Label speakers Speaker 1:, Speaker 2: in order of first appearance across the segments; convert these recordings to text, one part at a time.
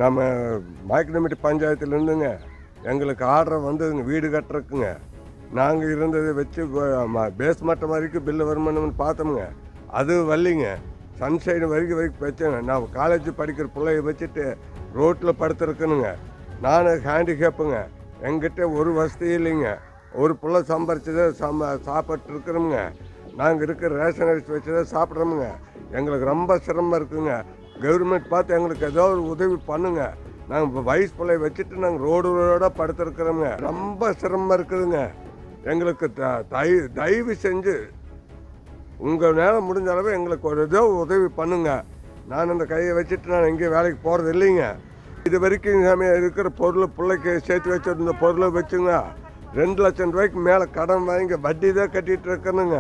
Speaker 1: நம்ம மாய்க்கனம்பட்டி பஞ்சாயத்துலேருந்துங்க எங்களுக்கு ஆர்டர் வந்ததுங்க வீடு கட்டுறதுக்குங்க. நாங்கள் இருந்ததை வச்சு பேஸ்மட்டம் வரைக்கும் பில்லு வருமானம்னு பார்த்தோமுங்க. அது வரலிங்க. சன்ஷைன் வரைக்கும் வச்சேங்க. நான் காலேஜ் படிக்கிற பிள்ளைய வச்சுட்டு ரோட்டில் படுத்துருக்கணுங்க. நான் ஹேண்டிகேப்புங்க. எங்கிட்ட ஒரு வசதி இல்லைங்க. ஒரு பிள்ளை சம்பாரிச்சதை சாப்பிட்ருக்குறோமுங்க. நாங்கள் இருக்கிற ரேஷன் அரிசி வச்சு தான் சாப்பிட்றோமுங்க. எங்களுக்கு ரொம்ப சிரமம் இருக்குதுங்க. கவர்மெண்ட் பார்த்து எங்களுக்கு ஏதோ ஒரு உதவி பண்ணுங்க. நாங்கள் வயசு பிள்ளைய வச்சுட்டு நாங்கள் ரோடாக படுத்துருக்குறோமுங்க. ரொம்ப சிரமமாக இருக்குதுங்க. எங்களுக்கு தயவு செஞ்சு உங்கள் நேரம் முடிஞ்ச அளவு எங்களுக்கு ஒரு ஏதோ உதவி பண்ணுங்க. நான் அந்த கையை வச்சுட்டு நான் எங்கேயும் வேலைக்கு போகிறது இல்லைங்க. இது வரைக்கும் இருக்கிற பொருள் பிள்ளைக்கு சேர்த்து வச்சுருந்த பொருளை வச்சுங்க 2 லட்சம் ரூபாய்க்கு மேலே கடன் வாங்கி வட்டி தான் கட்டிகிட்டு இருக்கணுங்க.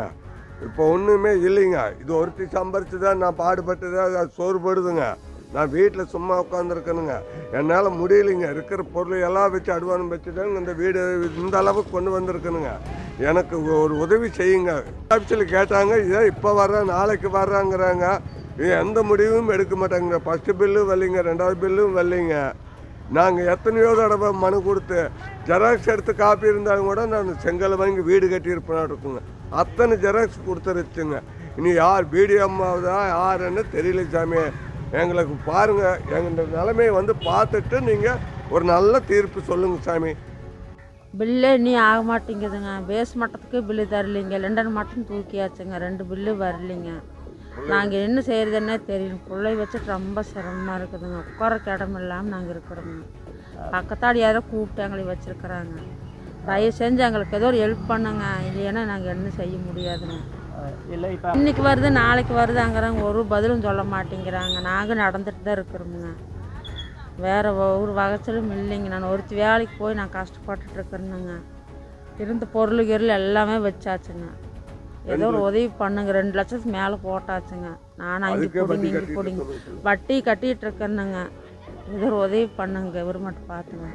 Speaker 1: இப்போ ஒன்றுமே இல்லைங்க. இது ஒருத்தி சம்பாரிச்சு தான் நான் பாடுபட்டு தான் அது சோறுபடுதுங்க. நான் வீட்டில் சும்மா உட்காந்துருக்கணுங்க. என்னால் முடியலைங்க. இருக்கிற பொருள் எல்லாம் வச்சு அட்வான்ஸ் வச்சு தாங்க இந்த வீடு இந்த அளவுக்கு கொண்டு வந்திருக்கணுங்க. எனக்கு ஒரு உதவி செய்யுங்க. ஆஃபீஸில் கேட்டாங்க, இதோ இப்போ வர்றேன் நாளைக்கு வர்றாங்கிறாங்க. இது எந்த முடிவும் எடுக்க மாட்டாங்க. ஃபஸ்ட்டு பில்லும் வரலிங்க, 2வது பில்லும் வரலிங்க. நாங்கள் எத்தனையோ தடவை மனு கொடுத்து ஜெராக்ஸ் எடுத்து காப்பி இருந்தாலும் கூட நான் செங்கல் வாங்கி வீடு கட்டியிருப்பேன் இருக்குங்க. அத்தனை ஜெராக்ஸ் கொடுத்துருச்சுங்க. இனி யார் பிடிஎம்மாவதா யாருன்னு தெரியல சாமி. எங்களுக்கு பாருங்கள், எங்கள் நிலைமையை வந்து பார்த்துட்டு நீங்கள் ஒரு நல்ல தீர்ப்பு சொல்லுங்கள் சாமி.
Speaker 2: பில்லு இனி ஆக மாட்டேங்குதுங்க. பேஸ் மட்டத்துக்கு பில்லு தரலிங்க. லண்டன் மட்டும் தூக்கியாச்சுங்க. 2 பில்லு வரலிங்க. நாங்கள் என்ன செய்கிறதுன்னே தெரியல. பிள்ளை வச்சுட்டு ரொம்ப சிரமமாக இருக்குதுங்க. உட்காரக்கு இடம் இல்லாமல் நாங்கள் இருக்கிறோங்க. பக்கத்தாடி யாரோ கூப்பிட்டு எங்களை வச்சுருக்குறாங்க. தயவு செஞ்சு எங்களுக்கு ஏதோ ஒரு ஹெல்ப் பண்ணுங்க. இல்லைன்னா நாங்கள் என்ன செய்ய முடியாதுங்க.
Speaker 3: இல்லை இப்போ
Speaker 2: இன்றைக்கி வருது நாளைக்கு வருதாங்கிறாங்க. ஒரு பதிலும் சொல்ல மாட்டேங்கிறாங்க. நாங்கள் நடந்துட்டு தான் இருக்கிறோமுங்க. வேறு ஒரு வகைச்சலும் இல்லைங்க. நான் ஒருத்தி வேலைக்கு போய் நான் கஷ்டப்பட்டுருக்குறேனுங்க. இருந்த பொருள் எல்லாமே வச்சாச்சுங்க. ஏதோ ஒரு உதவி பண்ணுங்க. 2 லட்சத்துக்கு மேலே போட்டாச்சுங்க. நானும் அங்கே பிடிங்க இங்கே பிடிங்க வட்டி கட்டிகிட்டு இருக்கேனுங்க. ஏதோ ஒரு உதவி பண்ணுங்க கவர்மெண்ட் பார்த்துங்க.